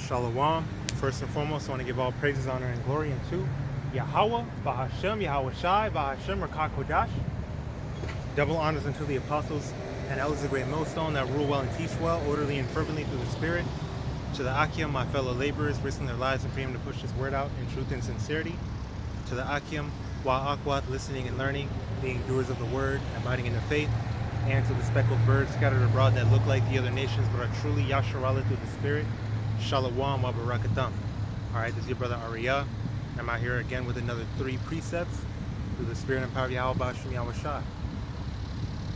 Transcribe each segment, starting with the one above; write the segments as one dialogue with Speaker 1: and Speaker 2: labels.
Speaker 1: Shalom. First and foremost, I want to give all praises, honor, and glory unto YAHAWAH, BAHASHAM, YAHAWASHI, BAHASHAM, QADASH. Double honors unto the apostles and elders of the great millstone that rule well and teach well, orderly and fervently through the Spirit. To the Akim, my fellow laborers, risking their lives and freedom to push this word out in truth and sincerity. To the Akim, YAHAWAH, listening and learning, being doers of the word, abiding in the faith. And to the speckled birds scattered abroad that look like the other nations but are truly Yasharallah through the Spirit. Shalom wa barakatam. Alright, this is your brother RAWCHAA. I'm out here again with another 3 precepts through the Spirit and power of YAHAWASHI.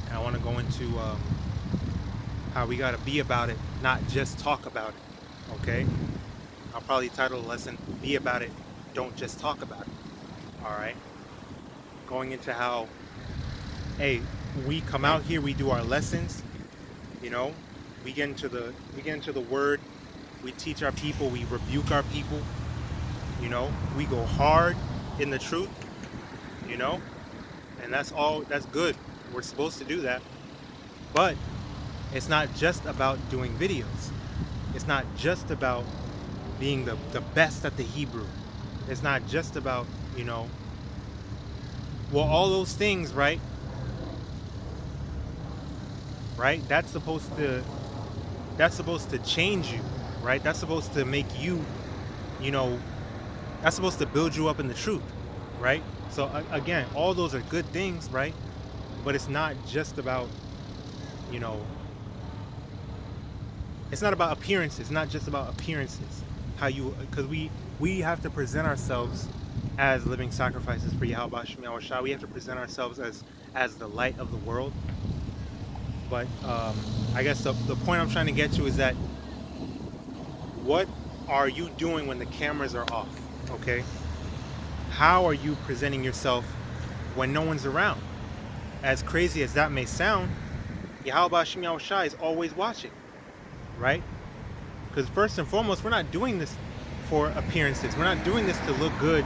Speaker 1: And I want to go into how we got to be about it, not just talk about it. Okay? I'll probably title the lesson, Be About It, Don't Just Talk About It. Alright? Going into how, hey, we come out here, we do our lessons, you know, we get into the word, we teach our people, we rebuke our people, you know, we go hard in the truth, you know, and that's good. We're supposed to do that. But it's not just about doing videos. It's not just about being the best at the Hebrew. It's not just about, you know, well, all those things, right? Right? That's supposed to change you, right? That's supposed to make you, you know, that's supposed to build you up in the truth, right? So again, all those are good things, right? But it's not just about, you know, it's not about appearances. It's not just about appearances. Because we have to present ourselves as living sacrifices for YAHAWASHI. We have to present ourselves as the light of the world. But I guess the point I'm trying to get to is that what are you doing when the cameras are off, okay? How are you presenting yourself when no one's around? As crazy as that may sound, YAHAWASHI is always watching, right? Because first and foremost, we're not doing this for appearances. We're not doing this to look good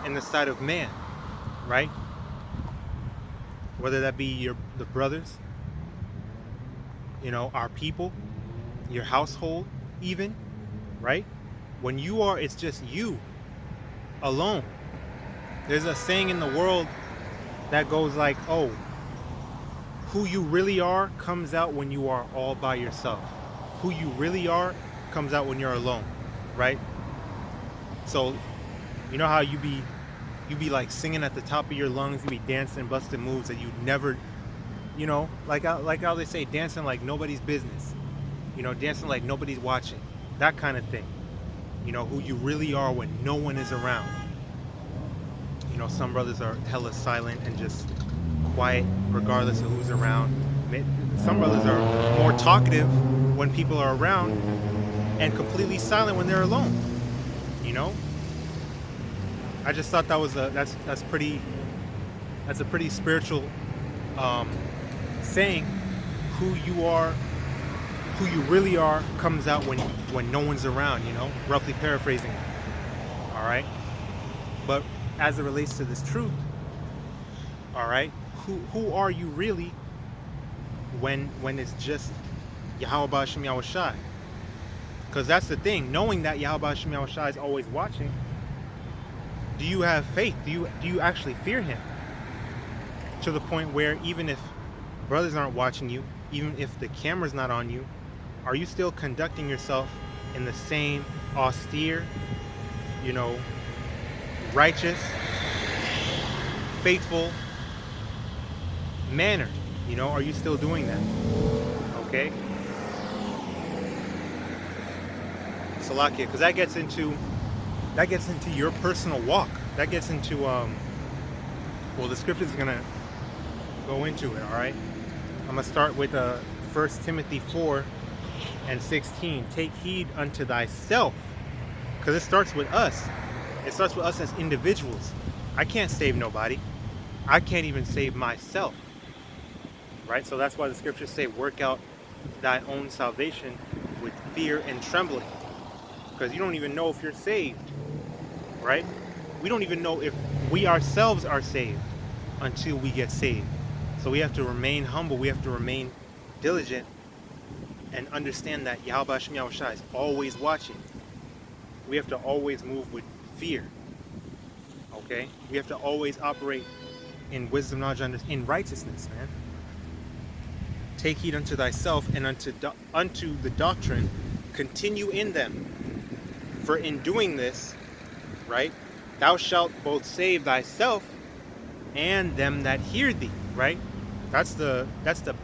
Speaker 1: in the sight of man, right? Whether that be the brothers, you know, our people, your household even, right? When you are, it's just you alone. There's a saying in the world that goes like, oh, who you really are comes out when you are all by yourself. Who you really are comes out when you're alone, right? So, you know how you be like singing at the top of your lungs, you be dancing, busting moves that you never, you know, like how they say, dancing like nobody's business, you know, dancing like nobody's watching, that kind of thing. You know, who you really are when no one is around. You know, some brothers are hella silent and just quiet regardless of who's around. Some brothers are more talkative when people are around and completely silent when they're alone. You know, I just thought that was that's a pretty spiritual saying. Who you really are comes out when no one's around, you know, roughly paraphrasing it. All right, but as it relates to this truth, all right, who are you really when it's just YAHAWASHI? Because that's the thing, knowing that YAHAWASHI is always watching. Do you have faith? Do you actually fear him? To the point where even if brothers aren't watching you, even if the camera's not on you, are you still conducting yourself in the same austere, you know, righteous, faithful manner? You know, are you still doing that? Okay? Salakia, because that gets into your personal walk. That gets into well, the scripture is gonna go into it. All right, I'm gonna start with 1 Timothy 4:16. Take heed unto thyself, because it starts with us. It starts with us as individuals. I can't save nobody. I can't even save myself. Right? So that's why the scriptures say, work out thy own salvation with fear and trembling. Because you don't even know if you're saved. Right? We don't even know if we ourselves are saved until we get saved. So we have to remain humble. We have to remain diligent and understand that YAHAWASHI is always watching. we have to always move with fear. Okay? We have to always operate in wisdom, knowledge, in righteousness, man. Take heed unto thyself and unto the doctrine, continue in them. For in doing this, right, thou shalt both save thyself and them that hear thee, right? That's the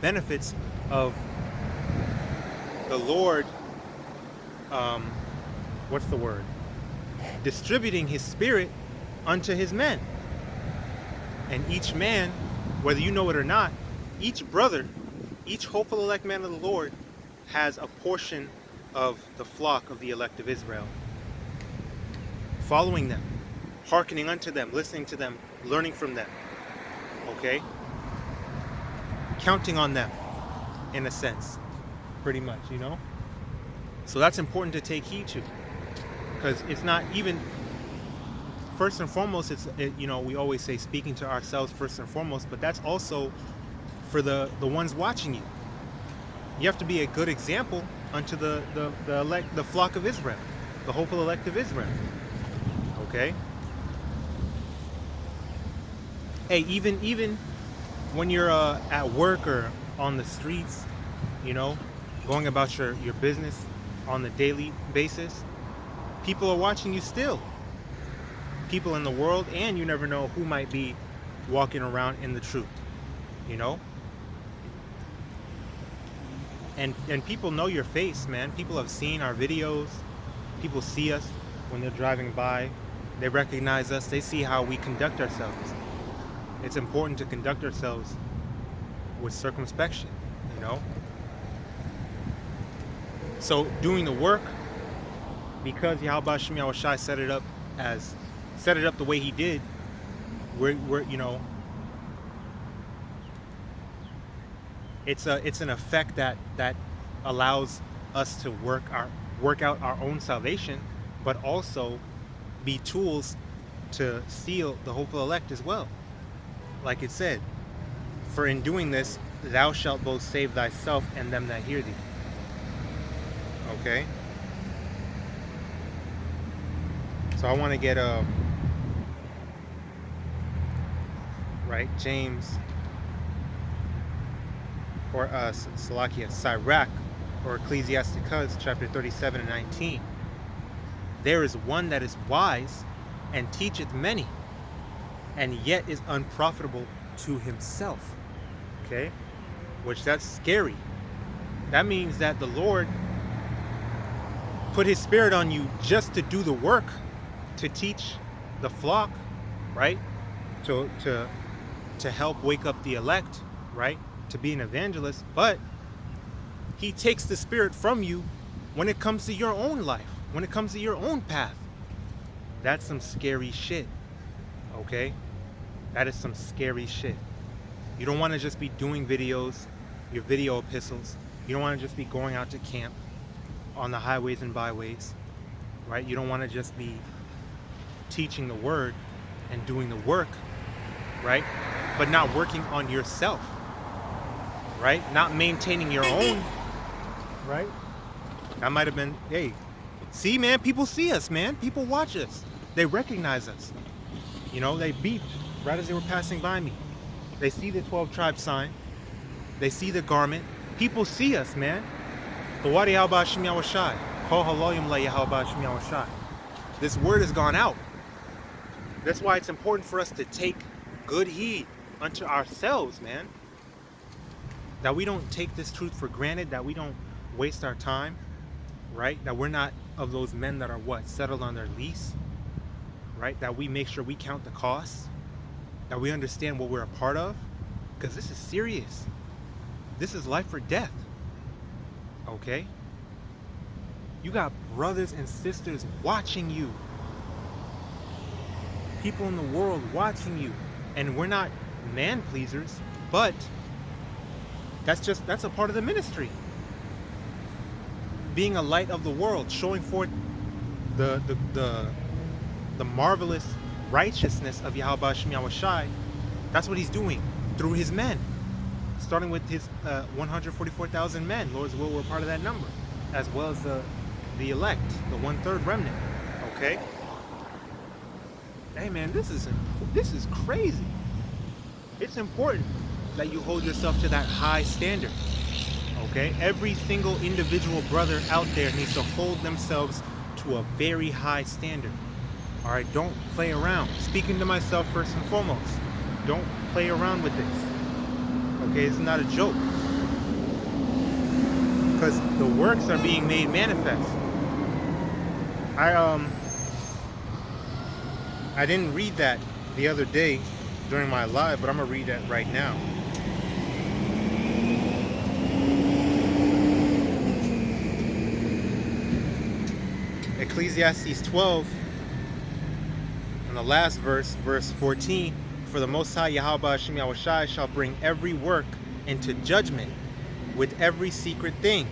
Speaker 1: benefits of the Lord, what's the word? Distributing his spirit unto his men. And each man, whether you know it or not, each brother, each hopeful elect man of the Lord has a portion of the flock of the elect of Israel. Following them, hearkening unto them, listening to them, learning from them. Okay? Counting on them, in a sense, pretty much, you know? So that's important to take heed to. Because it's not even, first and foremost, you know, we always say speaking to ourselves first and foremost, but that's also for the ones watching you. You have to be a good example unto the elect, the flock of Israel, the hopeful elect of Israel. Okay? Hey, even when you're at work or on the streets, you know, going about your business on the daily basis, people are watching you still. People in the world, and you never know who might be walking around in the truth, you know? And people know your face, man. People have seen our videos. People see us when they're driving by. They recognize us. They see how we conduct ourselves. It's important to conduct ourselves with circumspection, you know? So doing the work, because YAHAWASHI set it up the way he did, we're you know, it's an effect that allows us to work out our own salvation, but also be tools to seal the hopeful elect as well. Like it said, for in doing this, thou shalt both save thyself and them that hear thee. Okay? So I want to get right, James, or Sirach, or Ecclesiasticus, chapter 37 and 19. There is one that is wise and teacheth many, and yet is unprofitable to himself. Okay? Which, that's scary. That means that the Lord put his spirit on you just to do the work, to teach the flock, right? To help wake up the elect, right? To be an evangelist, but he takes the spirit from you when it comes to your own life, when it comes to your own path. That's some scary shit. Okay? That is some scary shit. You don't want to just be doing videos, your video epistles. You don't want to just be going out to camp on the highways and byways, right? You don't want to just be teaching the word and doing the work, right? But not working on yourself, right? Not maintaining your own, right? That might have been, hey, see, man, people see us, man. People watch us. They recognize us. You know, they beeped right as they were passing by me. They see the 12 tribe sign. They see the garment. People see us, man. The YAHAWAH, call HALALYAM YAHAWAH. This word has gone out. That's why it's important for us to take good heed unto ourselves, man. That we don't take this truth for granted, that we don't waste our time, right? That we're not of those men that are what? Settled on their lease, right? That we make sure we count the costs, that we understand what we're a part of, because this is serious. This is life or death, okay? You got brothers and sisters watching you. People in the world watching you. And we're not man pleasers, but that's a part of the ministry. Being a light of the world, showing forth the marvelous righteousness of YAHAWASHI. That's what he's doing through his men. Starting with his 144,000 men. Lord's will, we're part of that number. As well as the elect, the 1/3 remnant. Okay? Hey man, this is crazy. It's important that you hold yourself to that high standard. Okay? Every single individual brother out there needs to hold themselves to a very high standard. Alright, don't play around. Speaking to myself first and foremost. Don't play around with this. Okay, it's not a joke. Because the works are being made manifest. I didn't read that the other day during my live, but I'm going to read that right now. Ecclesiastes 12, and the last verse, verse 14, for the Most High Yahawah and His shall bring every work into judgment with every secret thing,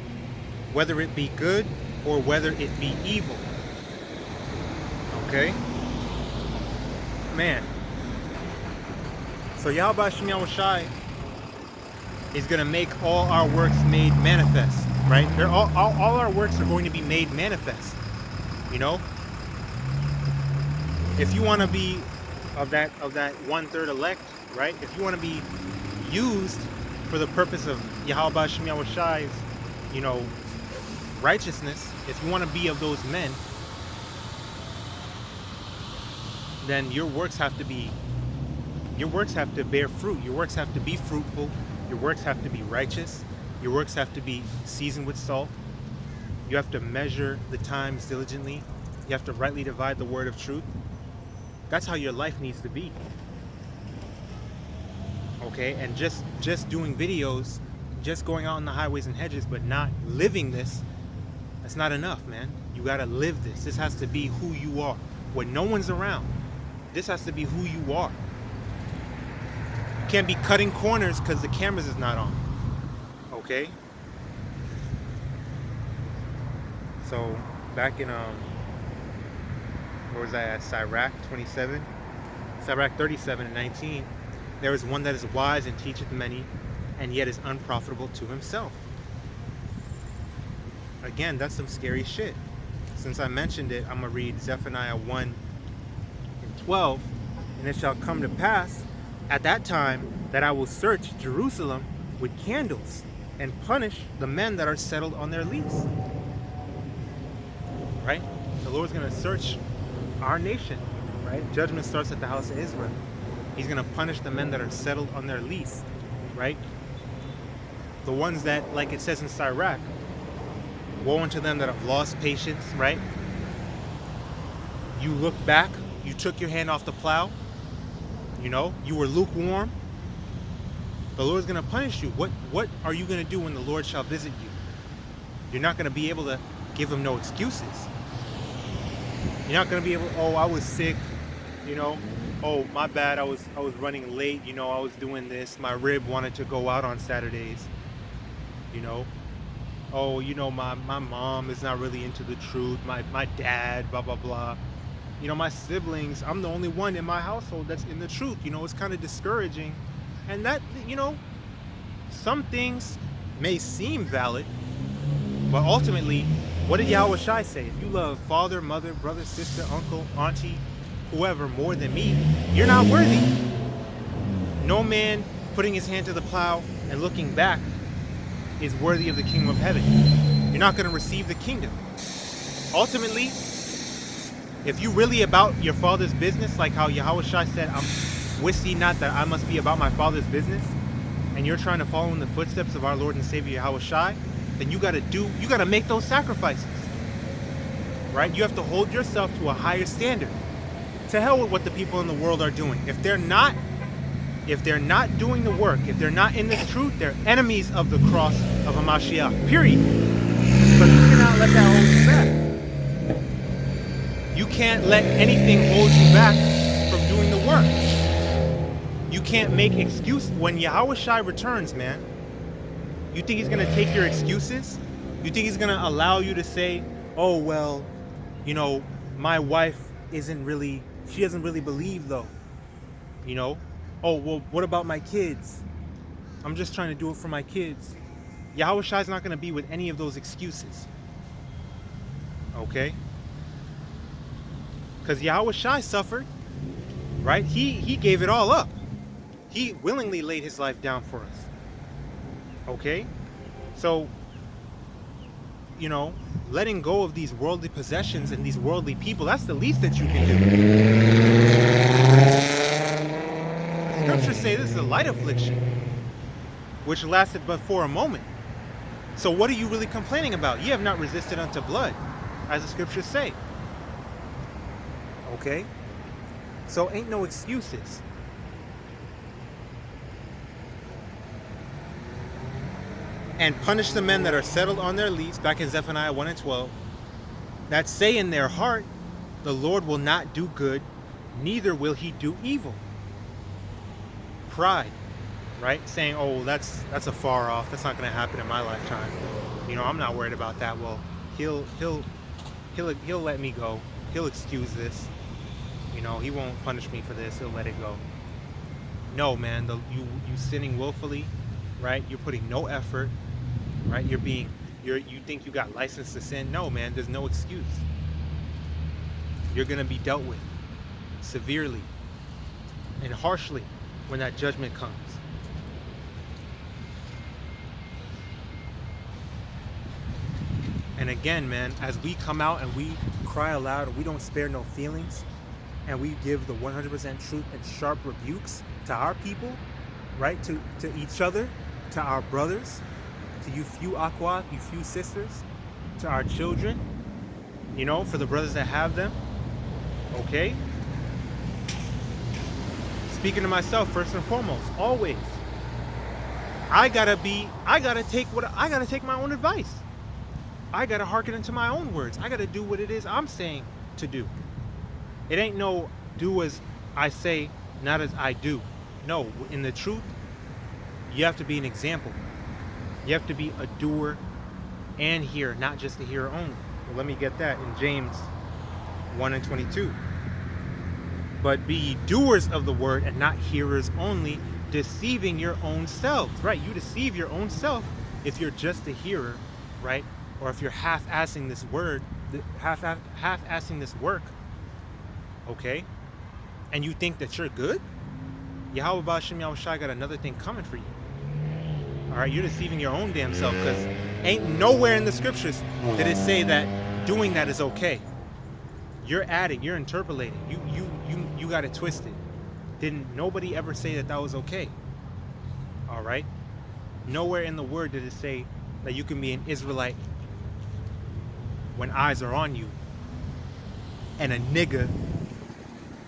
Speaker 1: whether it be good or whether it be evil. Okay? Man. So Yahawah and His is going to make all our works made manifest, right? All our works are going to be made manifest. You know, if you want to be of that 1/3 elect, right? If you want to be used for the purpose of Yahawah and His, you know, righteousness, if you want to be of those men, then your works have to bear fruit. Your works have to be fruitful. Your works have to be righteous. Your works have to be seasoned with salt. You have to measure the times diligently. You have to rightly divide the word of truth. That's how your life needs to be. Okay, and just doing videos, just going out on the highways and hedges, but not living this, that's not enough, man. You gotta live this. This has to be who you are. When no one's around, this has to be who you are. You can't be cutting corners because the cameras is not on. Okay? So back in where was I at? Sirach 27, Sirach 37 and 19. There is one that is wise and teacheth many, and yet is unprofitable to himself. Again, that's some scary shit. Since I mentioned it, I'm gonna read Zephaniah 1 and 12. And it shall come to pass at that time that I will search Jerusalem with candles and punish the men that are settled on their lease. Right? The Lord's going to search our nation, right? Judgment starts at the house of Israel. He's going to punish the men that are settled on their lease, right? The ones that, like it says in Sirach, woe unto them that have lost patience, right? You looked back, you took your hand off the plow, you know, you were lukewarm. The Lord's going to punish you. What are you going to do when the Lord shall visit you? You're not going to be able to give him no excuses. You're not going to be able, oh, I was sick, you know, oh, my bad, I was running late, you know, I was doing this, my rib wanted to go out on Saturdays, you know, oh, you know, my mom is not really into the truth, my dad, blah, blah, blah, you know, my siblings, I'm the only one in my household that's in the truth, you know, it's kind of discouraging, and that, you know, some things may seem valid, but ultimately, what did YAHAWASHI say? If you love father, mother, brother, sister, uncle, auntie, whoever more than me, you're not worthy. No man putting his hand to the plow and looking back is worthy of the kingdom of heaven. You're not going to receive the kingdom. Ultimately, if you really about your father's business, like how YAHAWASHI said, wist ye not that I must be about my father's business, and you're trying to follow in the footsteps of our Lord and Savior YAHAWASHI, then you got to make those sacrifices, right? You have to hold yourself to a higher standard. To hell with what the people in the world are doing. If they're not doing the work, if they're not in this truth, they're enemies of the cross of a MASHAYACH, period. But you cannot let that hold you back. You can't let anything hold you back from doing the work. You can't make excuses. When YAHAWASHI returns, man, you think he's going to take your excuses? You think he's going to allow you to say, oh, well, you know, my wife isn't really, she doesn't really believe though. You know, oh, well, what about my kids? I'm just trying to do it for my kids. YAHAWASHI's not going to be with any of those excuses. Okay? Because YAHAWASHI suffered, right? He gave it all up. He willingly laid his life down for us. Okay? So, you know, letting go of these worldly possessions and these worldly people, that's the least that you can do. Scriptures say this is a light affliction, which lasted but for a moment. So what are you really complaining about? You have not resisted unto blood, as the scriptures say. Okay? So ain't no excuses. And punish the men that are settled on their lease, back in Zephaniah 1 and 12, that say in their heart, the Lord will not do good, neither will he do evil. Pride, right? Saying, oh, that's afar off. That's not going to happen in my lifetime. You know, I'm not worried about that. Well, he'll let me go. He'll excuse this. You know, he won't punish me for this. He'll let it go. No, man, you sinning willfully, right? You're putting no effort, right? You think you got license to sin. No, man, there's no excuse. You're going to be dealt with severely and harshly when that judgment comes. And again, man, as we come out and we cry aloud and we don't spare no feelings and we give the 100% truth and sharp rebukes to our people, right? To each other, to our brothers, to you few aqua, you few sisters, to our children, you know, for the brothers that have them. Okay? Speaking to myself first and foremost, always. I gotta take my own advice. I gotta hearken into my own words. I gotta do what it is I'm saying to do. It ain't no do as I say, not as I do. No, in the truth, you have to be an example. You have to be a doer and hearer, not just a hearer only. Well, let me get that in James 1 and 22. But be ye doers of the word and not hearers only, deceiving your own selves. Right, you deceive your own self if you're just a hearer, right? Or if you're half-assing this word, half-assing this work, okay? And you think that you're good? Yahweh BAHASHAM YAHAWASHI got another thing coming for you. All right, you're deceiving your own damn self, because ain't nowhere in the scriptures did it say that doing that is okay. You're adding, you're interpolating. You got it twisted. Didn't nobody ever say that that was okay? All right. Nowhere in the word did it say that you can be an Israelite when eyes are on you, and a nigga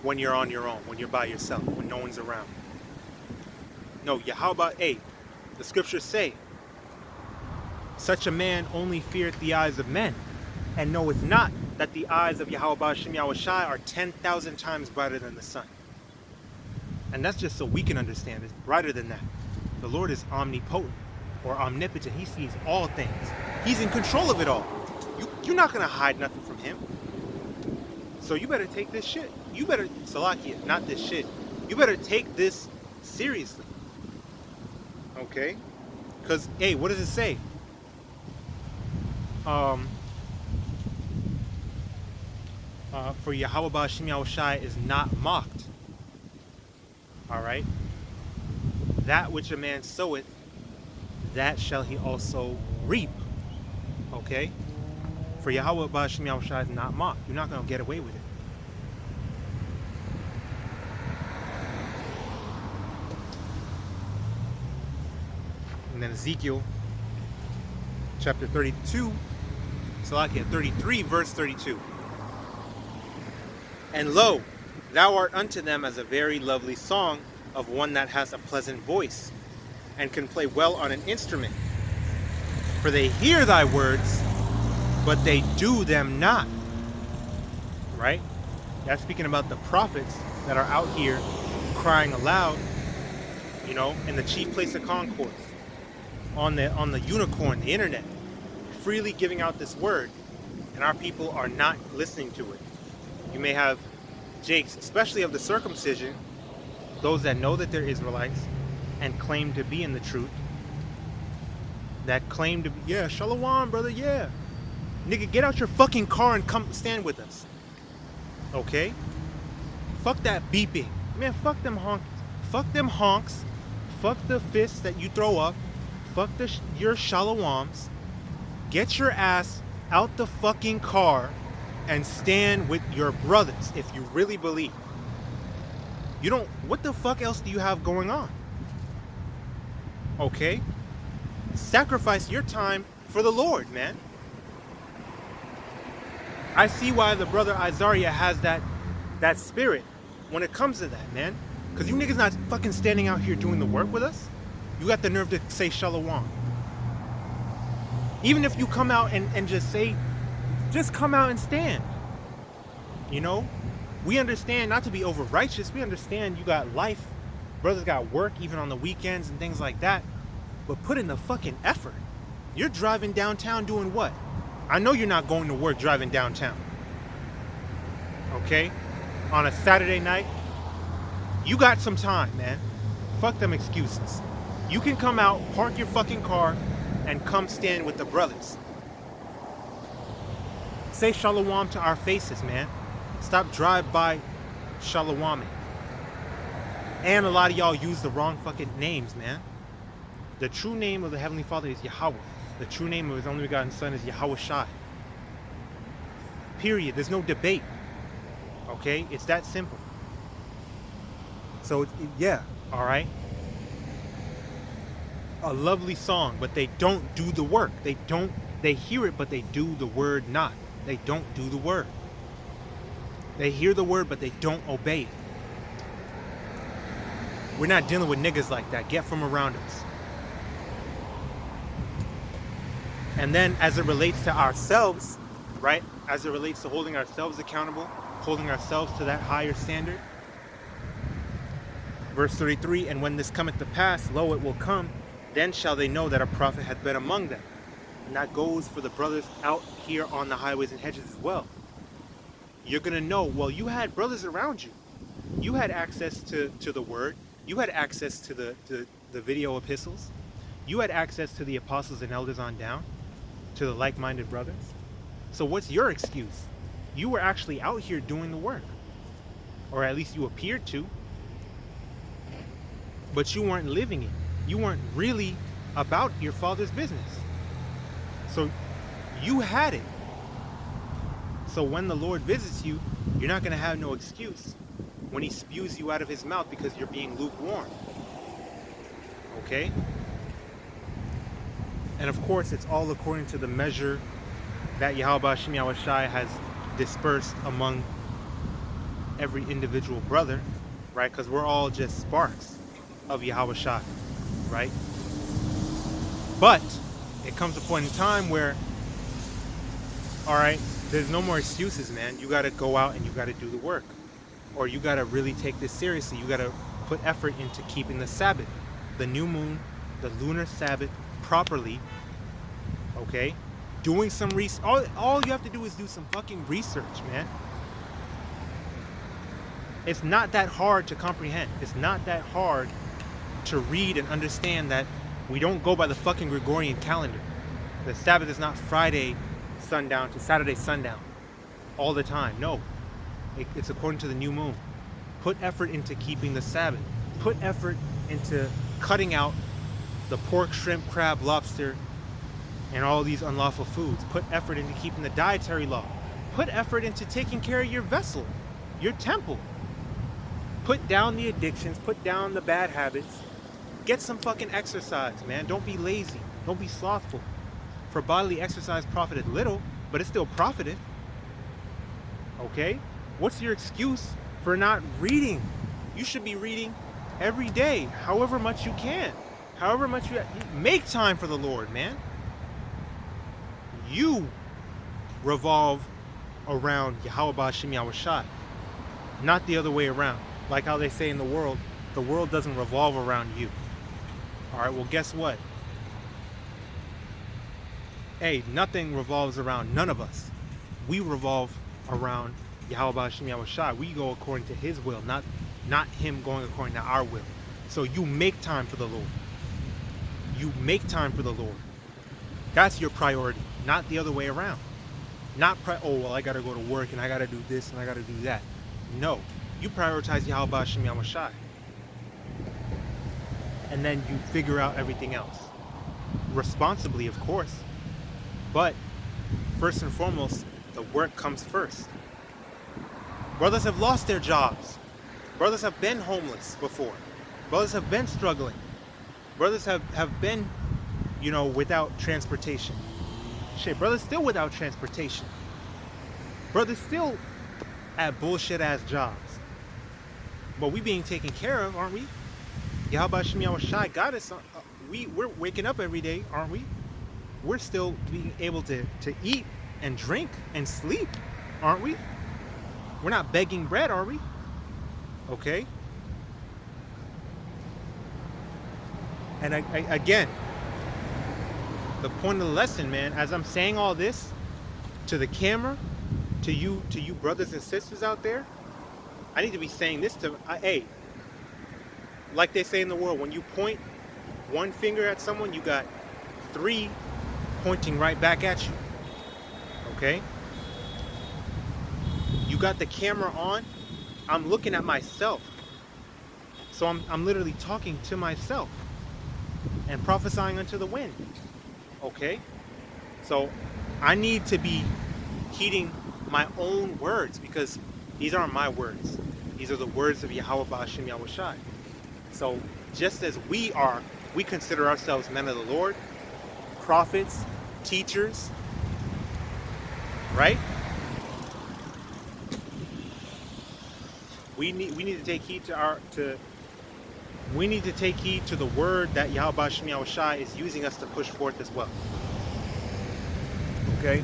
Speaker 1: when you're on your own, when you're by yourself, when no one's around. No, YAHAWAH, the scriptures say, such a man only feareth the eyes of men, and knoweth not that the eyes of Yahweh BAHASHAM YAHAWASHI are 10,000 times brighter than the sun. And that's just so we can understand. It's brighter than that. The Lord is omnipotent or omnipotent. He sees all things. He's in control of it all. You're not going to hide nothing from him. So you better take this shit. You better, Salakia, not this shit. You better take this seriously. Okay? Because, hey, what does it say? For Yahweh BAHASHAM YAHAWASHI is not mocked. Alright? That which a man soweth, that shall he also reap. Okay? For Yahweh BAHASHAM YAHAWASHI is not mocked. You're not going to get away with it. And then Ezekiel chapter 32, Salakia 33, verse 32. And lo, thou art unto them as a very lovely song of one that has a pleasant voice, and can play well on an instrument. For they hear thy words, but they do them not. Right? That's speaking about the prophets that are out here crying aloud, you know, in the chief place of concourse, on the unicorn, the internet, freely giving out this word, and our people are not listening to it. You may have jakes, especially of the circumcision, those that know that they're Israelites and claim to be in the truth, that claim to be, yeah, shalom, brother, yeah. Nigga, get out your fucking car and come stand with us. Okay? Fuck that beeping. Man, fuck them honks. Fuck them honks. Fuck the fists that you throw up. Fuck your shalawams. Get your ass out the fucking car and stand with your brothers if you really believe. You don't, what the fuck else do you have going on? Okay? Sacrifice your time for the Lord, man. I see why the brother Isaiah has that spirit when it comes to that, man. Because you niggas not fucking standing out here doing the work with us. You got the nerve to say shalom. Even if you come out and just come out and stand. You know? We understand not to be over righteous. We understand you got life. Brothers got work even on the weekends and things like that. But put in the fucking effort. You're driving downtown doing what? I know you're not going to work driving downtown. Okay? On a Saturday night. You got some time, man. Fuck them excuses. You can come out, park your fucking car, and come stand with the brothers. Say shalom to our faces, man. Stop drive-by shaloming. And a lot of y'all use the wrong fucking names, man. The true name of the Heavenly Father is Yahawah. The true name of His only begotten Son is YAHAWASHI. Period. There's no debate. Okay? It's that simple. So, yeah. Alright? A lovely song, but they don't do the work. They hear it, but they do the word not. They don't do the word. They hear the word, but they don't obey it. We're not dealing with niggas like that. Get from around us. And then as it relates to ourselves, right? As it relates to holding ourselves accountable, holding ourselves to that higher standard. Verse 33, and when this cometh to pass, lo, it will come, then shall they know that a prophet hath been among them. And that goes for the brothers out here on the highways and hedges as well. You're going to know, well, you had brothers around you. You had access to the word. You had access to the video epistles. You had access to the apostles and elders on down, to the like-minded brothers. So what's your excuse? You were actually out here doing the work. Or at least you appeared to. But you weren't living it. You weren't really about your Father's business. So you had it. So when the Lord visits you, you're not going to have no excuse when He spews you out of His mouth because you're being lukewarm. Okay? And of course, it's all according to the measure that YAHAWASHI has dispersed among every individual brother, right? Because we're all just sparks of YAHAWASHI, right? But it comes a point in time where, all right, there's no more excuses, man. You got to go out and you got to do the work. Or you got to really take this seriously. You got to put effort into keeping the Sabbath, the new moon, the lunar Sabbath properly. Okay? Doing some research. All you have to do is do some fucking research, man. It's not that hard to comprehend. It's not that hard to read and understand that we don't go by the fucking Gregorian calendar. The Sabbath is not Friday sundown to Saturday sundown all the time. No. It's according to the new moon. Put effort into keeping the Sabbath. Put effort into cutting out the pork, shrimp, crab, lobster, and all these unlawful foods. Put effort into keeping the dietary law. Put effort into taking care of your vessel, your temple. Put down the addictions. Put down the bad habits. Get some fucking exercise, man. Don't be lazy. Don't be slothful. For bodily exercise profited little, but it still profited. Okay? What's your excuse for not reading? You should be reading every day, however much you can. However much you make time for the Lord, man. You revolve around YAHAWASHI, not the other way around. Like how they say in the world doesn't revolve around you. All right, well, guess what? Hey, nothing revolves around none of us. We revolve around YAHAWASHI. We go according to His will, not Him going according to our will. So you make time for the Lord. You make time for the Lord. That's your priority, not the other way around. Not, oh, well, I got to go to work and I got to do this and I got to do that. No. You prioritize Yahweh BAHASHAM YAHAWASHI. And then you figure out everything else. Responsibly, of course. But first and foremost, the work comes first. Brothers have lost their jobs. Brothers have been homeless before. Brothers have been struggling. Brothers have been, you know, without transportation. Shit, brothers still without transportation. Brothers still at bullshit ass jobs. But we being taken care of, aren't we? Yahweh Yahawashi got us. We're waking up every day, aren't we? We're still being able to eat and drink and sleep, aren't we? We're not begging bread, are we? Okay. And again, the point of the lesson, man, as I'm saying all this to the camera, to you brothers and sisters out there, I need to be saying this to, hey, like they say in the world, when you point one finger at someone, you got 3 pointing right back at you. Okay? You got the camera on, I'm looking at myself. So I'm literally talking to myself and prophesying unto the wind. Okay? So I need to be heeding my own words, because these aren't my words. These are the words of Yahweh BAHASHAM YAHAWASHI. So just as we consider ourselves men of the Lord, prophets, teachers, right? We need to take heed we need to take heed to the word that Yahweh BAHASHAM YAHAWASHI is using us to push forth as well. Okay?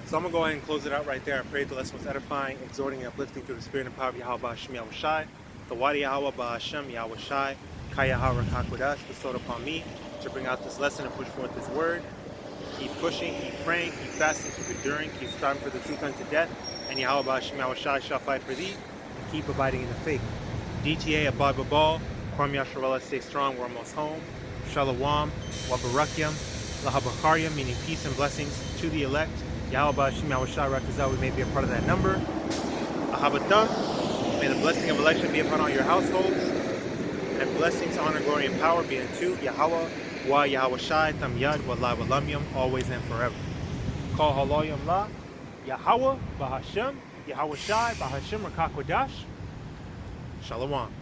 Speaker 1: So I'm going to go ahead and close it out right there. I pray the lesson was edifying, exhorting, and uplifting through the spirit and power of Yahweh BAHASHAM YAHAWASHI. The Wadi Yahawah BAHASHAM YAHAWASHI, KAYAHAWAH QADASH bestowed upon me to bring out this lesson and push forth this word. Keep pushing, keep praying, keep fasting, keep enduring, keep striving for the truth unto death, and Yahweh BAHASHAM YAHAWASHI shall fight for thee, and keep abiding in the faith. DTA Abad Babal, Kwam Yasharallah, stay strong, we're almost home. Shalom, Wabarakyam, Lahabakaryam, meaning peace and blessings to the elect. Yahweh BAHASHAM YAHAWASHI Rakazah, we may be a part of that number. Ahabatam, may the blessing of election be upon all your households, and blessings, honor, glory, and power be unto Yahawah, YAHAWASHI, Tamyad, Wallah, Walamyam, always and forever. Call HALALYAM La, Yahawah, BAHASHAM, YAHAWASHI, BAHASHAM, QADASH. Shalom.